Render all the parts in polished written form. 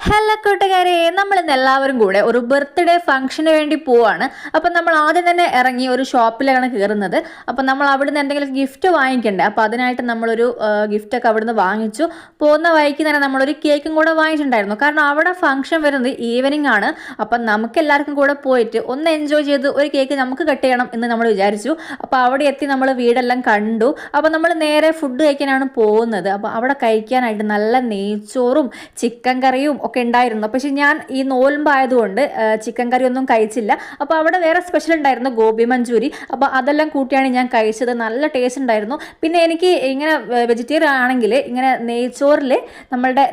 Hello കൂട്ടുകാരെ, നമ്മൾ ഇന്ന് എല്ലാവരും കൂടെ ഒരു ബർത്ത്ഡേ ഫംഗ്ഷന് വേണ്ടി പോവാണ്. അപ്പം നമ്മൾ ആദ്യം തന്നെ ഇറങ്ങി ഒരു ഷോപ്പിലാണ് കയറുന്നത്. അപ്പം നമ്മൾ അവിടുന്ന് എന്തെങ്കിലും ഗിഫ്റ്റ് വാങ്ങിക്കണ്ടേ, അപ്പം അതിനായിട്ട് നമ്മളൊരു ഗിഫ്റ്റൊക്കെ അവിടുന്ന് വാങ്ങിച്ചു. പോകുന്ന വഴിക്ക് തന്നെ നമ്മളൊരു കേക്കും കൂടെ വാങ്ങിച്ചിട്ടുണ്ടായിരുന്നു. കാരണം അവിടെ ഫംഗ്ഷൻ വരുന്നത് ഈവനിങ് ആണ്. അപ്പം നമുക്ക് എല്ലാവർക്കും കൂടെ പോയിട്ട് ഒന്ന് എൻജോയ് ചെയ്ത് ഒരു കേക്ക് നമുക്ക് കട്ട് ചെയ്യണം എന്ന് നമ്മൾ വിചാരിച്ചു. അപ്പോൾ അവിടെ എത്തി നമ്മൾ വീടെല്ലാം കണ്ടു. അപ്പം നമ്മൾ നേരെ ഫുഡ് കഴിക്കാനാണ് പോകുന്നത്. അപ്പോൾ അവിടെ കഴിക്കാനായിട്ട് നല്ല നെയ്ച്ചോറും ചിക്കൻ കറിയും ഒക്കെ ഉണ്ടായിരുന്നു. പക്ഷെ ഞാൻ ഈ നോൽമ്പായതുകൊണ്ട് ചിക്കൻ കറി ഒന്നും കഴിച്ചില്ല. അപ്പോൾ അവിടെ വേറെ സ്പെഷ്യൽ ഉണ്ടായിരുന്നു, ഗോബി മഞ്ചൂരി. അപ്പോൾ അതെല്ലാം കൂട്ടിയാണ് ഞാൻ കഴിച്ചത്. നല്ല ടേസ്റ്റ് ഉണ്ടായിരുന്നു. പിന്നെ എനിക്ക് ഇങ്ങനെ വെജിറ്റേറിയൻ ആണെങ്കിൽ ഇങ്ങനെ നെയ്ച്ചോറിൽ നമ്മളുടെ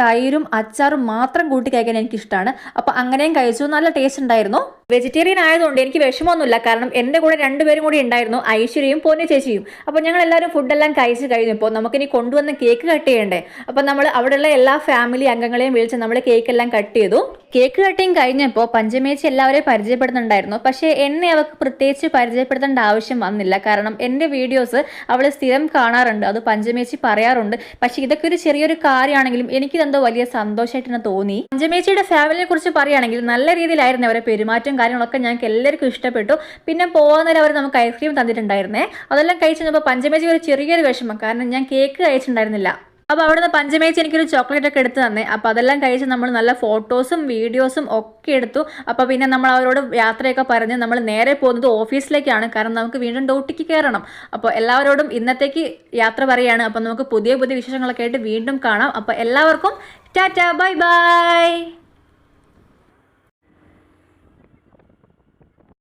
തൈരും അച്ചാറും മാത്രം കൂട്ടി കഴിക്കാൻ എനിക്കിഷ്ടമാണ്. അപ്പോൾ അങ്ങനെയും കഴിച്ചു, നല്ല ടേസ്റ്റ് ഉണ്ടായിരുന്നു. വെജിറ്റേറിയൻ ആയതുകൊണ്ട് എനിക്ക് വിഷമമൊന്നുമില്ല. കാരണം എൻ്റെ കൂടെ രണ്ടുപേരും കൂടി ഉണ്ടായിരുന്നു, ഐശ്വര്യയും പൊന്നു ചേച്ചിയും. അപ്പോൾ ഞങ്ങൾ എല്ലാവരും ഫുഡെല്ലാം കഴിച്ച് കഴിഞ്ഞപ്പോൾ നമുക്കിനി കൊണ്ടുവന്ന് കേക്ക് കട്ട് ചെയ്യണ്ടേ. അപ്പോൾ നമ്മൾ അവിടെയുള്ള എല്ലാ ഫാമിലി അംഗങ്ങളെയും വിളിച്ച് നമ്മൾ കേക്കെല്ലാം കട്ട് ചെയ്തു. കേക്ക് കട്ടിങ് കഴിഞ്ഞപ്പോൾ പഞ്ചമേച്ചി എല്ലാവരെയും പരിചയപ്പെടുന്നുണ്ടായിരുന്നു. പക്ഷേ എന്നെ അവൾക്ക് പ്രത്യേകിച്ച് പരിചയപ്പെടുത്തേണ്ട ആവശ്യം വന്നില്ല. കാരണം എൻ്റെ വീഡിയോസ് അവൾ സ്ഥിരം കാണാറുണ്ട്, അത് പഞ്ചമേച്ചി പറയാറുണ്ട്. പക്ഷേ ഇതൊക്കെ ഒരു ചെറിയൊരു കാര്യമാണെങ്കിലും എനിക്കിതെന്തോ വലിയ സന്തോഷമായിട്ട് തന്നെ തോന്നി. പഞ്ചമേച്ചിയുടെ ഫാമിലിയെ കുറിച്ച് പറയുകയാണെങ്കിൽ നല്ല രീതിയിലായിരുന്നു അവരെ പെരുമാറ്റം കാര്യങ്ങളൊക്കെ ഞങ്ങൾക്ക് എല്ലാവർക്കും ഇഷ്ടപ്പെട്ടു. പിന്നെ പോകുന്നവരെ അവർ നമുക്ക് ഐസ്ക്രീം തന്നിട്ടുണ്ടായിരുന്നേ. അതെല്ലാം കഴിച്ച് കഴിഞ്ഞപ്പോൾ പഞ്ചമേച്ചി ഒരു ചെറിയൊരു വിഷമം, കാരണം ഞാൻ കേക്ക് കഴിച്ചിട്ടുണ്ടായിരുന്നില്ല. അപ്പോൾ അവിടുന്ന് പഞ്ചമേച്ചി എനിക്കൊരു ചോക്ലേറ്റ് ഒക്കെ എടുത്ത് തന്നെ. അപ്പോൾ അതെല്ലാം കഴിച്ച് നമ്മൾ നല്ല ഫോട്ടോസും വീഡിയോസും ഒക്കെ എടുത്തു. അപ്പോൾ പിന്നെ നമ്മൾ അവരോട് യാത്രയൊക്കെ പറഞ്ഞ് നമ്മൾ നേരെ പോകുന്നത് ഓഫീസിലേക്കാണ്. കാരണം നമുക്ക് വീണ്ടും ഡ്യൂട്ടിക്ക് കയറണം. അപ്പോൾ എല്ലാവരോടും ഇന്നത്തേക്ക് യാത്ര പറയുകയാണ്. അപ്പോൾ നമുക്ക് പുതിയ പുതിയ വിശേഷങ്ങളൊക്കെ ആയിട്ട് വീണ്ടും കാണാം. അപ്പോൾ എല്ലാവർക്കും ടാറ്റാ, ബൈ ബൈ.